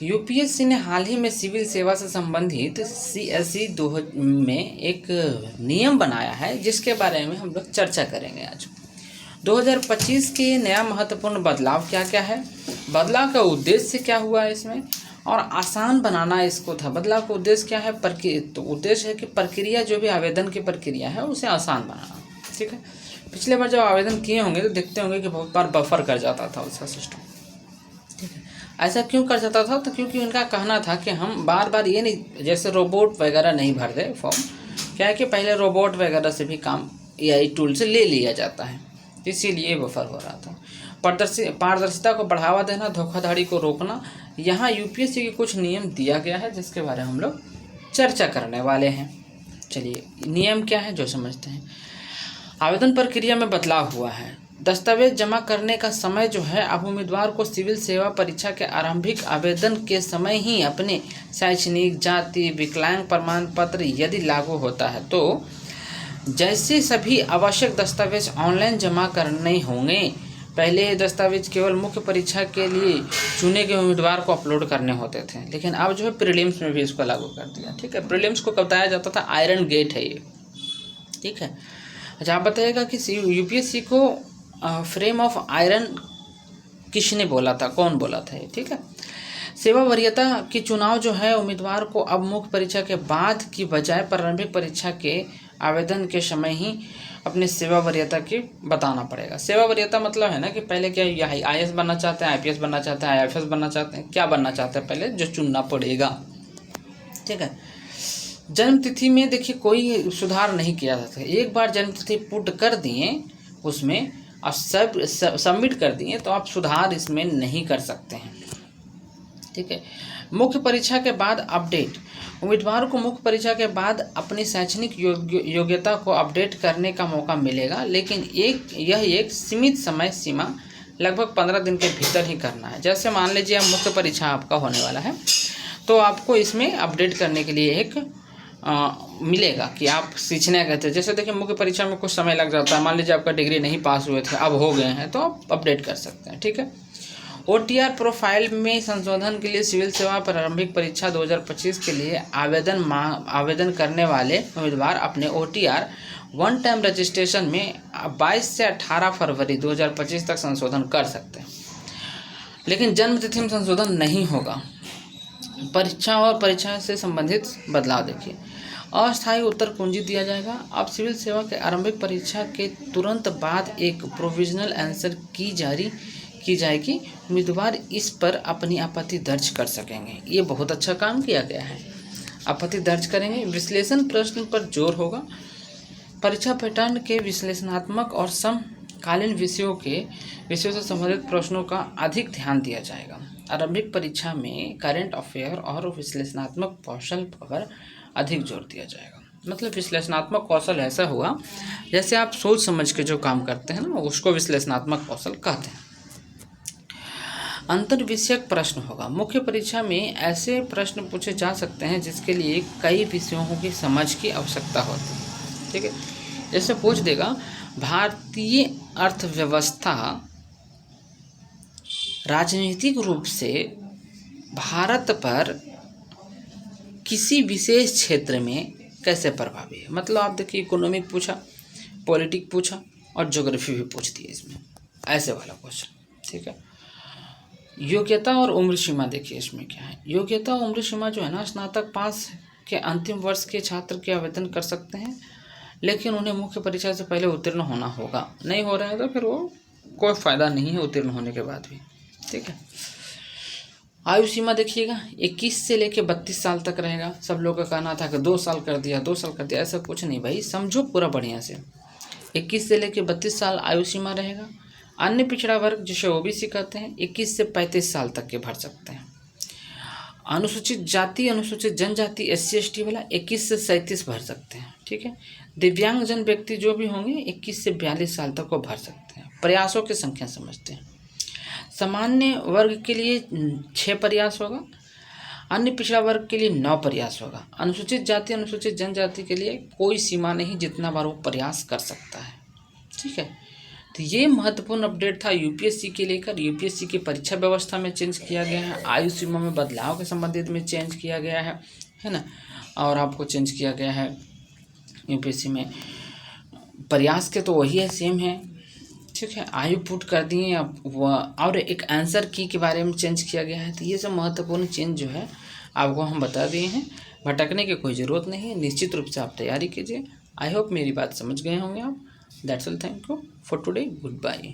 UPSC ने हाल ही में civil सेवा से संबंधित सीएसई 2 में एक नियम बनाया है, जिसके बारे में हम लोग चर्चा करेंगे आज। 2025 के नया महत्वपूर्ण बदलाव क्या क्या है, बदलाव का उद्देश्य क्या हुआ है इसमें, और आसान बनाना इसको था। बदलाव का उद्देश्य क्या है? तो उद्देश्य है कि प्रक्रिया, जो भी आवेदन की प्रक्रिया है उसे आसान बनाना। ठीक है, पिछले बार जब आवेदन किए होंगे तो देखते होंगे कि बहुत बार बफर कर जाता था उसका सिस्टम। ठीक है, ऐसा क्यों कर जाता था? तो क्योंकि उनका कहना था कि हम बार बार ये नहीं, जैसे रोबोट वगैरह नहीं भर दे फॉर्म। क्या है कि पहले रोबोट वगैरह से भी काम एआई टूल से ले लिया जाता है, इसीलिए बफर हो रहा था। पारदर्शिता को बढ़ावा देना, धोखाधड़ी को रोकना, यहाँ यूपीएससी के कुछ नियम दिया गया है, जिसके बारे में हम लोग चर्चा करने वाले हैं। चलिए, नियम क्या है जो समझते हैं। आवेदन प्रक्रिया में बदलाव हुआ है। दस्तावेज जमा करने का समय जो है, अब उम्मीदवार को सिविल सेवा परीक्षा के आरंभिक आवेदन के समय ही अपने शैक्षणिक, जाति, विकलांग प्रमाण पत्र यदि लागू होता है तो जैसे सभी आवश्यक दस्तावेज ऑनलाइन जमा करने होंगे। पहले ये दस्तावेज केवल मुख्य परीक्षा के लिए चुने गए उम्मीदवार को अपलोड करने होते थे, लेकिन अब जो है प्रीलिम्स में भी इसको लागू कर दिया। ठीक है, प्रीलिम्स को बताया जाता था आयरन गेट है ये। ठीक है, अच्छा आप बताइएगा कि यूपीएससी को फ्रेम ऑफ आयरन किसने बोला था, कौन बोला था ये? ठीक है, सेवा वरीयता की चुनाव जो है उम्मीदवार को अब मुख्य परीक्षा के बाद की बजाय प्रारंभिक परीक्षा के आवेदन के समय ही अपने सेवा वरीयता की बताना पड़ेगा। सेवा वरीयता मतलब है ना कि पहले क्या आईएएस बनना चाहते हैं, आईपीएस बनना चाहते हैं, आईएफएस बनना चाहते हैं, क्या बनना चाहते हैं, पहले जो चुनना पड़ेगा। ठीक है, जन्म तिथि में देखिए कोई सुधार नहीं किया जाता। एक बार जन्म तिथि पुट कर दिए उसमें और सब सबमिट कर दिए तो आप सुधार इसमें नहीं कर सकते हैं। ठीक है, मुख्य परीक्षा के बाद अपडेट। उम्मीदवार को मुख्य परीक्षा के बाद अपनी शैक्षणिक योग्यता को अपडेट करने का मौका मिलेगा, लेकिन यह एक सीमित समय सीमा लगभग 15 दिन के भीतर ही करना है। जैसे मान लीजिए अब मुख्य परीक्षा आपका होने वाला है तो आपको इसमें अपडेट करने के लिए एक मिलेगा कि आप सीखने गए थे। जैसे देखिए मुख्य परीक्षा में कुछ समय लग जाता है, मान लीजिए आपका डिग्री नहीं पास हुए थे, अब हो गए हैं तो आप अपडेट कर सकते हैं। ठीक है, ओटीआर प्रोफाइल में संशोधन के लिए सिविल सेवा प्रारंभिक परीक्षा 2025 के लिए आवेदन करने वाले उम्मीदवार अपने ओटीआर वन टाइम रजिस्ट्रेशन में 22 से 18 फरवरी 2025 तक संशोधन कर सकते हैं, लेकिन जन्म तिथि में संशोधन नहीं होगा। परीक्षा और परीक्षा से संबंधित बदलाव देखिए। अस्थायी उत्तर कुंजी दिया जाएगा। अब सिविल सेवा के आरंभिक परीक्षा के तुरंत बाद एक प्रोविजनल आंसर की जाएगी। उम्मीदवार इस पर अपनी आपत्ति दर्ज कर सकेंगे। ये बहुत अच्छा काम किया गया है, आपत्ति दर्ज करेंगे। विश्लेषण प्रश्न पर जोर होगा। परीक्षा पैटर्न के विश्लेषणात्मक और समकालीन विषयों से संबंधित प्रश्नों का अधिक ध्यान दिया जाएगा। आरंभिक परीक्षा में करंट अफेयर और विश्लेषणात्मक कौशल पर अधिक जोर दिया जाएगा। मतलब विश्लेषणात्मक कौशल ऐसा हुआ जैसे आप सोच समझ के जो काम करते हैं ना, उसको विश्लेषणात्मक कौशल कहते हैं। अंतर विषयक प्रश्न होगा। मुख्य परीक्षा में ऐसे प्रश्न पूछे जा सकते हैं जिसके लिए कई विषयों की समझ की आवश्यकता होती है। ठीक है, जैसे पूछ देगा भारतीय अर्थव्यवस्था राजनीतिक रूप से भारत पर किसी विशेष क्षेत्र में कैसे प्रभावी है। मतलब आप देखिए इकोनॉमिक पूछा, पॉलिटिक पूछा और ज्योग्राफी भी पूछ दी इसमें, ऐसे वाला क्वेश्चन। ठीक है, योग्यता और उम्र सीमा देखिए इसमें क्या है। योग्यता और उम्र सीमा जो है ना, स्नातक पास के अंतिम वर्ष के छात्र के आवेदन कर सकते हैं, लेकिन उन्हें मुख्य परीक्षा से पहले उत्तीर्ण होना होगा। नहीं हो रहा है तो फिर वो कोई फ़ायदा नहीं है उत्तीर्ण होने के बाद भी। ठीक है, आयु सीमा देखिएगा 21 से लेकर 32 साल तक रहेगा। सब लोगों का कहना था कि 2 साल कर दिया, 2 साल कर दिया, ऐसा कुछ नहीं भाई, समझो पूरा बढ़िया से। 21 से लेकर 32 साल आयु सीमा रहेगा। अन्य पिछड़ा वर्ग जिसे ओबीसी कहते हैं 21 से 35 साल तक के भर सकते हैं। अनुसूचित जाति, अनुसूचित जनजाति, SC/ST वाला 21 से 37 भर सकते हैं। ठीक है, दिव्यांगजन व्यक्ति जो भी होंगे 21 से 42 साल तक को भर सकते हैं। प्रयासों की संख्या समझते हैं। सामान्य वर्ग के लिए 6 प्रयास होगा, अन्य पिछड़ा वर्ग के लिए 9 प्रयास होगा। अनुसूचित जाति, अनुसूचित जनजाति के लिए कोई सीमा नहीं, जितना बार वो प्रयास कर सकता है। ठीक है, तो ये महत्वपूर्ण अपडेट था यूपीएससी के लेकर। यूपीएससी की परीक्षा व्यवस्था में चेंज किया गया है, आयु सीमा में बदलाव के संबंधित में चेंज किया गया है ना। और आपको चेंज किया गया है यूपीएससी में प्रयास के तो वही है, सेम है, ठीक है। आयु पुट कर दिए और एक आंसर की के बारे में चेंज किया गया है। तो ये सब महत्वपूर्ण चेंज जो है आपको हम बता दिए हैं। भटकने की कोई ज़रूरत नहीं है, निश्चित रूप से आप तैयारी कीजिए। आई होप मेरी बात समझ गए होंगे आप। That's all, thank you for today, good bye.